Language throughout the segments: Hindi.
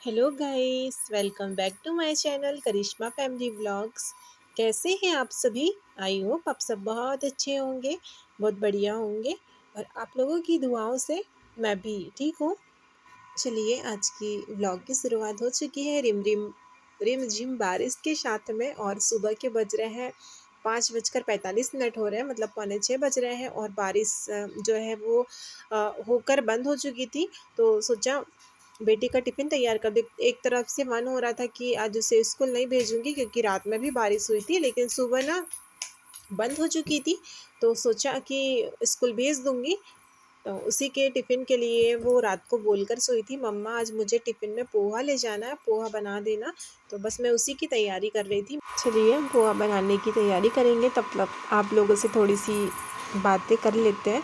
Hello guys, welcome back to my channel Karishma family vlogs. कैसे हैं आप सभी? आई होप आप सब बहुत अच्छे होंगे, बहुत बढ़िया होंगे और आप लोगों की दुआओं से मैं भी ठीक हूँ। चलिए, आज की व्लॉग की शुरुआत हो चुकी है रिम रिम रिम झिम बारिश के साथ में और सुबह के बज रहे हैं 5:45 हो रहे हैं, मतलब 5:45 बज रहे हैं और बारिश जो है वो होकर बंद हो चुकी थी। तो सोचा बेटी का टिफ़िन तैयार कर दे। एक तरफ से मन हो रहा था कि आज उसे स्कूल नहीं भेजूँगी क्योंकि रात में भी बारिश हुई थी, लेकिन सुबह ना बंद हो चुकी थी, तो सोचा कि स्कूल भेज दूँगी। तो उसी के टिफ़िन के लिए वो रात को बोलकर सोई थी, मम्मा आज मुझे टिफ़िन में पोहा ले जाना है, पोहा बना देना। तो बस मैं उसी की तैयारी कर रही थी। चलिए, हम पोहा बनाने की तैयारी करेंगे, तब तक आप लोगों से थोड़ी-सी बातें कर लेते हैं।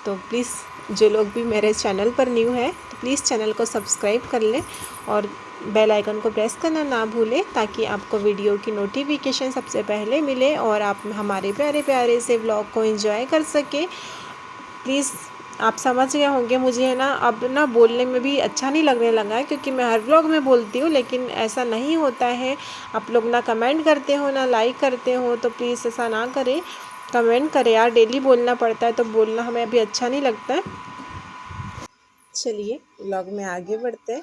तो प्लीज़ जो लोग भी मेरे चैनल पर न्यू हैं, तो प्लीज़ चैनल को सब्सक्राइब कर लें और बेल आइकन को प्रेस करना ना भूलें, ताकि आपको वीडियो की नोटिफिकेशन सबसे पहले मिले और आप हमारे प्यारे-प्यारे से व्लॉग को एंजॉय कर सकें। प्लीज़ आप समझ गए होंगे, मुझे है ना अब ना बोलने में भी अच्छा नहीं लगने लगा है, क्योंकि मैं हर व्लॉग में बोलती हूँ लेकिन ऐसा नहीं होता है। आप लोग ना कमेंट करते हो ना लाइक करते हो, तो प्लीज़ ऐसा ना करें, कमेंट करें यार। डेली बोलना पड़ता है तो बोलना हमें अभी अच्छा नहीं लगता है। चलिए, व्लॉग में आगे बढ़ते हैं।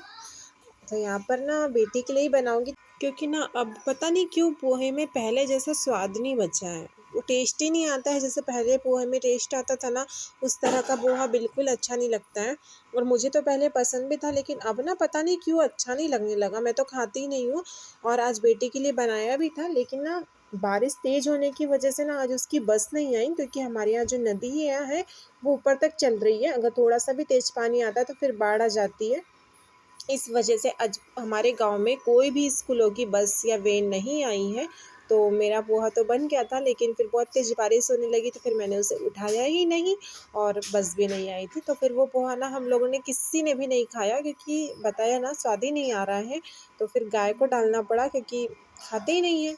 तो यहाँ पर ना बेटी के लिए ही बनाऊँगी, क्योंकि ना अब पता नहीं क्यों पोहे में पहले जैसा स्वाद नहीं बचा है। वो टेस्ट ही नहीं आता है जैसे पहले पोहे में टेस्ट आता था ना, उस तरह का पोहा बिल्कुल अच्छा नहीं लगता है। और मुझे तो पहले पसंद भी था, लेकिन अब ना पता नहीं क्यों अच्छा नहीं लगने लगा। मैं तो खाती ही नहीं हूँ और आज बेटी के लिए बनाया भी था, लेकिन ना बारिश तेज़ होने की वजह से ना आज उसकी बस नहीं आई, क्योंकि हमारे यहाँ जो नदी है वो ऊपर तक चल रही है। अगर थोड़ा सा भी तेज़ पानी आता है तो फिर बाढ़ आ जाती है। इस वजह से आज हमारे गांव में कोई भी स्कूलों की बस या वैन नहीं आई है। तो मेरा पोहा तो बन गया था, लेकिन फिर बहुत तेज़ बारिश होने लगी तो फिर मैंने उसे उठाया ही नहीं और बस भी नहीं आई थी। तो फिर वो पोहा ना हम लोगों ने किसी ने भी नहीं खाया, क्योंकि बताया ना स्वाद ही नहीं आ रहा है। तो फिर गाय को डालना पड़ा, क्योंकि खाते ही नहीं है।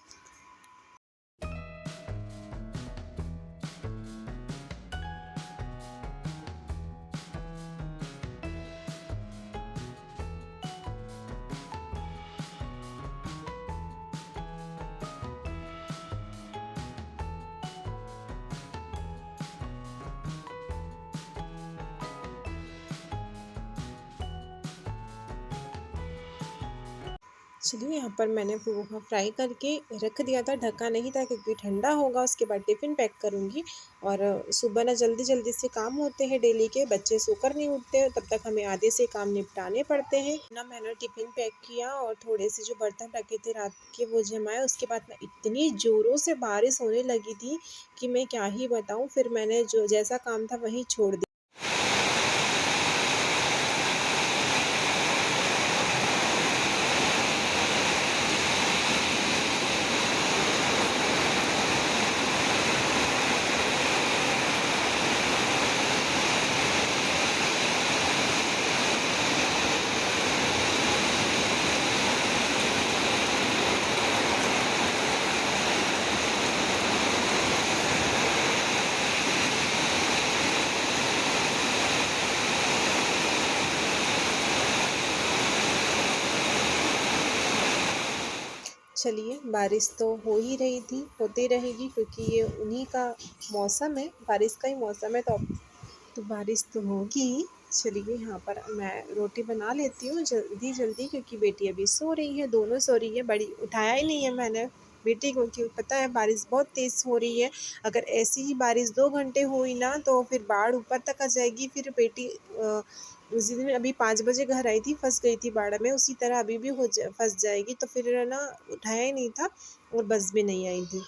चलिए, यहाँ पर मैंने पोहा फ्राई करके रख दिया था, ढका नहीं था क्योंकि ठंडा होगा, उसके बाद टिफ़िन पैक करूँगी। और सुबह ना जल्दी-जल्दी से काम होते हैं डेली के, बच्चे सोकर नहीं उठते हैं, तब तक हमें आधे से काम निपटाने पड़ते हैं। ना मैंने टिफ़िन पैक किया और थोड़े से जो बर्तन रखे थे रात के वो जमाए, उसके बाद ना इतनी ज़ोरों से बारिश होने लगी थी कि मैं क्या ही बताऊँ। फिर मैंने जो जैसा काम था वहीं छोड़ दिया। चलिए, बारिश तो हो ही रही थी, होती रहेगी, क्योंकि ये उन्हीं का मौसम है, बारिश का ही मौसम है, तो बारिश तो होगी ही। चलिए, यहाँ पर मैं रोटी बना लेती हूँ जल्दी-जल्दी, क्योंकि बेटी अभी सो रही है, दोनों सो रही है। बड़ी उठाया ही नहीं है मैंने बेटी को, क्योंकि पता है बारिश बहुत तेज़ हो रही है। अगर ऐसी ही बारिश 2 घंटे हुई ना तो फिर बाढ़ ऊपर तक आ जाएगी। फिर बेटी उसी दिन अभी 5 बजे घर आई थी, फँस गई थी बाढ़ में, उसी तरह अभी भी फँस जाएगी। तो फिर है ना, उठाया ही नहीं था और बस भी नहीं आई थी।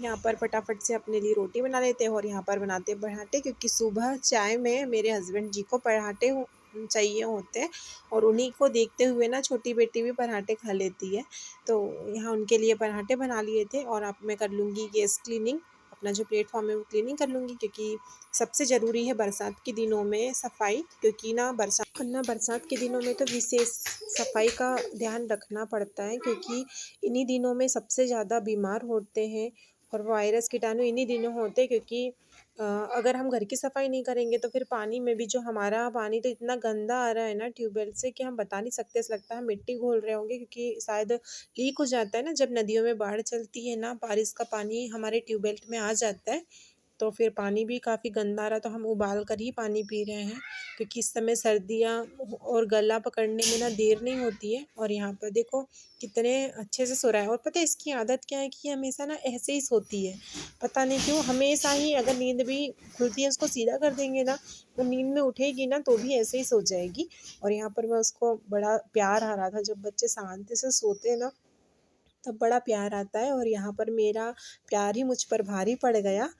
यहाँ पर फटाफट से अपने लिए रोटी बना लेते हैं और यहाँ पर बनाते हैं पराठे, क्योंकि सुबह चाय में मेरे हस्बैंड जी को पराठे चाहिए होते हैं और उन्हीं को देखते हुए ना छोटी बेटी भी पराठे खा लेती है। तो यहाँ उनके लिए पराठे बना लिए थे और अब मैं कर लूँगी गैस क्लीनिंग, अपना जो प्लेटफॉर्म है वो क्लीनिंग कर लूँगी, क्योंकि सबसे ज़रूरी है बरसात के दिनों में सफाई, क्योंकि ना बरसात के दिनों में तो विशेष सफाई का ध्यान रखना पड़ता है, क्योंकि इन्हीं दिनों में सबसे ज़्यादा बीमार होते हैं और वायरस कीटाणु इन्हीं दिनों होते हैं, क्योंकि अ, अगर हम घर की सफाई नहीं करेंगे तो फिर पानी में भी जो हमारा पानी तो इतना गंदा आ रहा है ना ट्यूबवेल से कि हम बता नहीं सकते। ऐसा लगता है हम मिट्टी घोल रहे होंगे, क्योंकि शायद लीक हो जाता है ना जब नदियों में बाढ़ चलती है ना, बारिश का पानी हमारे ट्यूबवेल में आ जाता है तो फिर पानी भी काफ़ी गंदा आ रहा है, तो हम उबाल कर ही पानी पी रहे हैं, क्योंकि इस समय सर्दियाँ और गला पकड़ने में ना देर नहीं होती है। और यहाँ पर देखो कितने अच्छे से सो रहा है। और पता है इसकी आदत क्या है कि ये हमेशा ना ऐसे ही सोती है, पता नहीं क्यों हमेशा ही। अगर नींद भी खुलती है उसको सीधा कर देंगे ना, वो नींद में उठेगी ना तो भी ऐसे ही सो जाएगी। और यहाँ पर मैं उसको बड़ा प्यार आ रहा था, जब बच्चे शांति से सोते हैं ना तब बड़ा प्यार आता है। और यहाँ पर मेरा प्यार ही मुझ पर भारी पड़ गया,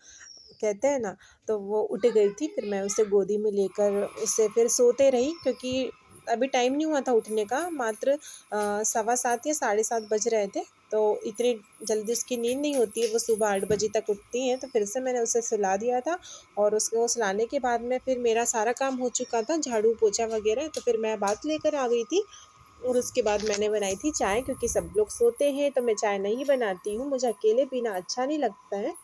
कहते हैं ना। तो वो उठ गई थी, फिर मैं उसे गोदी में लेकर उसे फिर सोते रही, क्योंकि अभी टाइम नहीं हुआ था उठने का, मात्र 7:15 या 7:30 बज रहे थे। तो इतनी जल्दी उसकी नींद नहीं होती है, वो सुबह 8 बजे तक उठती हैं। तो फिर से मैंने उसे सुला दिया था, और उसको सुलाने के बाद में फिर मेरा सारा काम हो चुका था, झाड़ू पोछा वगैरह। तो फिर मैं बात लेकर आ गई थी, और उसके बाद मैंने बनाई थी चाय, क्योंकि सब लोग सोते हैं तो मैं चाय नहीं बनाती हूँ, मुझे अकेले पीना अच्छा नहीं लगता है।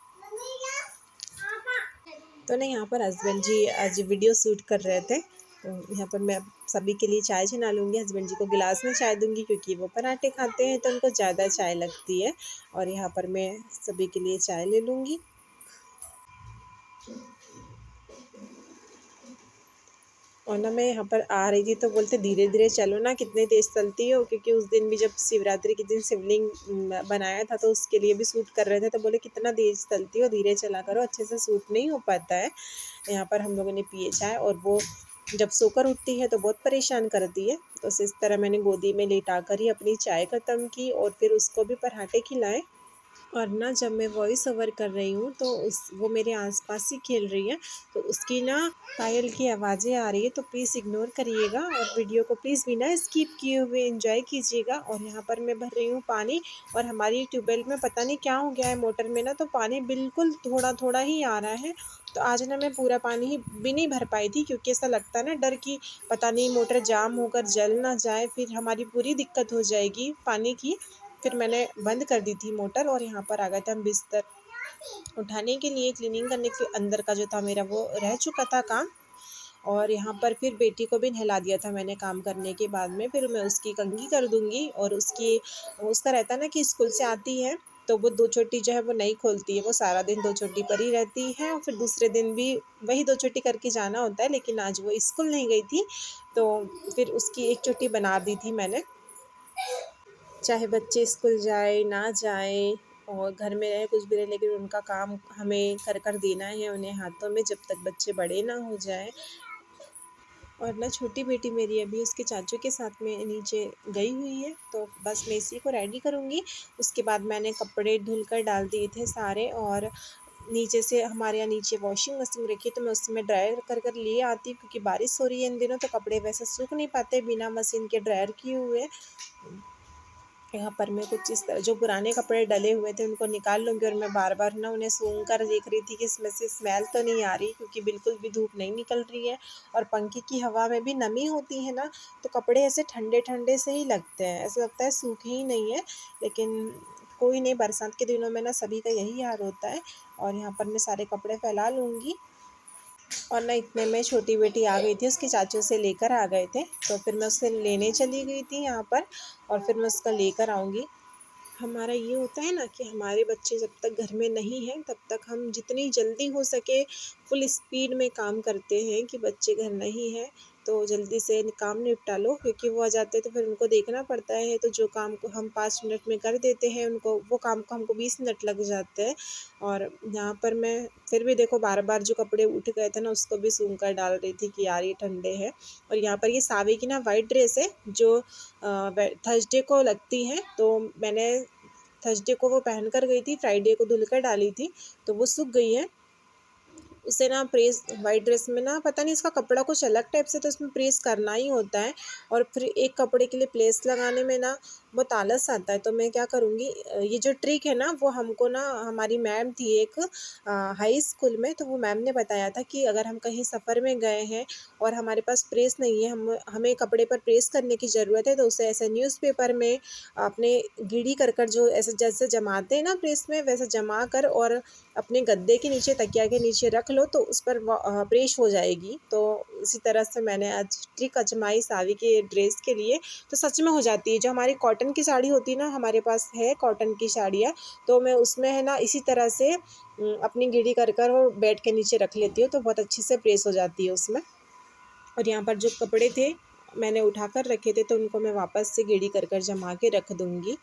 तो ना यहाँ पर हस्बैंड जी आज वीडियो शूट कर रहे थे, तो यहाँ पर मैं सभी के लिए चाय बना लूँगी। हस्बैंड जी को गिलास में चाय दूँगी, क्योंकि वो पराठे खाते हैं तो उनको ज़्यादा चाय लगती है। और यहाँ पर मैं सभी के लिए चाय ले लूँगी। और ना मैं यहाँ पर आ रही थी तो बोलते धीरे धीरे चलो ना, कितने तेज़ चलती हो, क्योंकि उस दिन भी जब शिवरात्रि के दिन शिवलिंग बनाया था तो उसके लिए भी शूट कर रहे थे, तो बोले कितना तेज़ चलती हो, धीरे चला करो, अच्छे से शूट नहीं हो पाता है। यहाँ पर हम लोगों ने पिए चाय, और वो जब सोकर उठती है तो बहुत परेशान करती है, तो इस तरह मैंने गोदी में लेटा कर ही अपनी चाय ख़त्म की, और फिर उसको भी पराठे खिलाए। और ना जब मैं वॉइस ओवर कर रही हूँ तो उस वो मेरे आसपास ही खेल रही है, तो उसकी ना पायल की आवाज़ें आ रही है, तो प्लीज़ इग्नोर करिएगा, और वीडियो को प्लीज़ बिना स्किप किए हुए एंजॉय कीजिएगा। और यहाँ पर मैं भर रही हूँ पानी, और हमारी ट्यूबवेल में पता नहीं क्या हो गया है मोटर में ना, तो पानी बिल्कुल थोड़ा थोड़ा ही आ रहा है। तो आज ना मैं पूरा पानी ही भी नहीं भर पाई थी, क्योंकि ऐसा लगता है ना डर कि पता नहीं मोटर जाम होकर जल ना जाए, फिर हमारी पूरी दिक्कत हो जाएगी पानी की। फिर मैंने बंद कर दी थी मोटर, और यहाँ पर आ गए थे हम बिस्तर उठाने के लिए, क्लीनिंग करने के अंदर का जो था मेरा वो रह चुका था काम। और यहाँ पर फिर बेटी को भी नहला दिया था मैंने काम करने के बाद में, फिर मैं उसकी कंघी कर दूँगी। और उसका रहता है ना कि स्कूल से आती है तो वो 2 चोटी जो है वो नहीं खोलती है, वो सारा दिन 2 चोटी पर ही रहती है, और फिर दूसरे दिन भी वही 2 चोटी करके जाना होता है। लेकिन आज वो स्कूल नहीं गई थी, तो फिर उसकी 1 चोटी बना दी थी मैंने। चाहे बच्चे स्कूल जाए ना जाए और घर में रहे कुछ भी रहे, लेकिन उनका काम हमें कर कर देना है उन्हें हाथों में, जब तक बच्चे बड़े ना हो जाए। और ना छोटी बेटी मेरी अभी उसके चाचू के साथ में नीचे गई हुई है, तो बस मैं इसी को रेडी करूँगी। उसके बाद मैंने कपड़े धुल कर डाल दिए थे सारे, और नीचे से हमारे यहाँ नीचे वॉशिंग मशीन रखी है, तो मैं उसमें ड्रायर कर कर लिए आती हूँ, क्योंकि बारिश हो रही है इन दिनों, तो कपड़े वैसे सूख नहीं पाते बिना मशीन के ड्रायर किए हुए। यहाँ पर मैं कुछ इस तरह जो पुराने कपड़े डले हुए थे उनको निकाल लूँगी, और मैं बार बार ना उन्हें सूंघ कर देख रही थी कि इसमें से स्मेल तो नहीं आ रही, क्योंकि बिल्कुल भी धूप नहीं निकल रही है, और पंखे की हवा में भी नमी होती है ना, तो कपड़े ऐसे ठंडे ठंडे से ही लगते हैं, ऐसा लगता है सूखे ही नहीं है। लेकिन कोई नहीं, बरसात के दिनों में ना सभी का यही हाल होता है। और यहाँ पर मैं सारे कपड़े फैला लूँगी। और ना इतने में छोटी बेटी आ गई थी, उसके चाचू से लेकर आ गए थे, तो फिर मैं उससे लेने चली गई थी यहाँ पर, और फिर मैं उसका लेकर आऊँगी। हमारा ये होता है ना कि हमारे बच्चे जब तक घर में नहीं हैं तब तक हम जितनी जल्दी हो सके फुल स्पीड में काम करते हैं, कि बच्चे घर नहीं हैं तो जल्दी से काम निपटा लो, क्योंकि वो आ जाते हैं तो फिर उनको देखना पड़ता है। तो जो काम को हम 5 मिनट में कर देते हैं उनको वो काम को हमको 20 मिनट लग जाते हैं। और यहाँ पर मैं फिर भी देखो बार बार जो कपड़े उठ गए थे ना उसको भी सूंघ कर डाल रही थी कि यार ये ठंडे हैं। और यहाँ पर ये सावे की ना वाइट ड्रेस है जो थर्सडे को लगती है, तो मैंने थर्सडे को वो पहन कर गई थी, फ्राइडे को धुल कर डाली थी, तो वो सूख गई है। उसे ना प्रेस वाइट ड्रेस में ना पता नहीं इसका कपड़ा कुछ अलग टाइप से, तो उसमें प्रेस करना ही होता है, और फिर एक कपड़े के लिए प्लेस लगाने में ना बहुत आलस आता है। तो मैं क्या करूँगी, ये जो ट्रिक है ना वो हमको ना हमारी मैम थी एक हाई स्कूल में, तो वो मैम ने बताया था कि अगर हम कहीं सफ़र में गए हैं और हमारे पास प्रेस नहीं है, हमें कपड़े पर प्रेस करने की ज़रूरत है, तो उसे ऐसे न्यूज़पेपर में अपने गीडी कर जो ऐसे जैसे जमाते हैं ना प्रेस में, वैसे जमा कर और अपने गद्दे के नीचे, तकिया के नीचे रख लो, तो उस पर प्रेस हो जाएगी। तो इसी तरह से मैंने आज ट्रिक आजमाई सावी के ड्रेस के लिए, तो सच में हो जाती है। जो हमारी कॉटन की साड़ी होती है ना, हमारे पास है कॉटन की साड़ियाँ, तो मैं उसमें है ना इसी तरह से अपनी गीडी कर और बेड के नीचे रख लेती हूँ, तो बहुत अच्छे से प्रेस हो जाती है उसमें। और यहाँ पर जो कपड़े थे मैंने उठा कर रखे थे, तो उनको मैं वापस से गीडी कर जमा के रख दूँगी।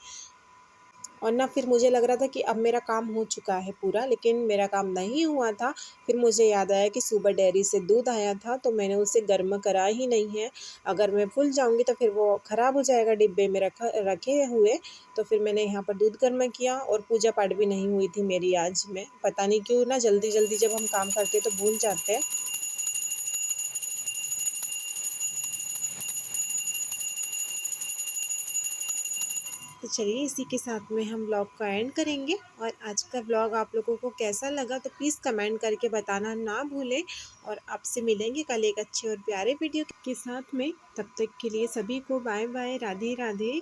और ना फिर मुझे लग रहा था कि अब मेरा काम हो चुका है पूरा, लेकिन मेरा काम नहीं हुआ था। फिर मुझे याद आया कि सुबह डेयरी से दूध आया था, तो मैंने उसे गर्म करा ही नहीं है। अगर मैं भूल जाऊँगी तो फिर वो ख़राब हो जाएगा डिब्बे में रखे हुए। तो फिर मैंने यहाँ पर दूध गर्म किया, और पूजा पाठ भी नहीं हुई थी मेरी आज में। पता नहीं क्यों ना जल्दी-जल्दी जब हम काम करते हैं तो भूल जाते हैं। तो चलिए इसी के साथ में हम व्लॉग का एंड करेंगे। और आज का व्लॉग आप लोगों को कैसा लगा तो प्लीज़ कमेंट करके बताना ना भूलें। और आपसे मिलेंगे कल एक अच्छे और प्यारे वीडियो के साथ में। तब तक के लिए सभी को बाय बाय, राधे राधे।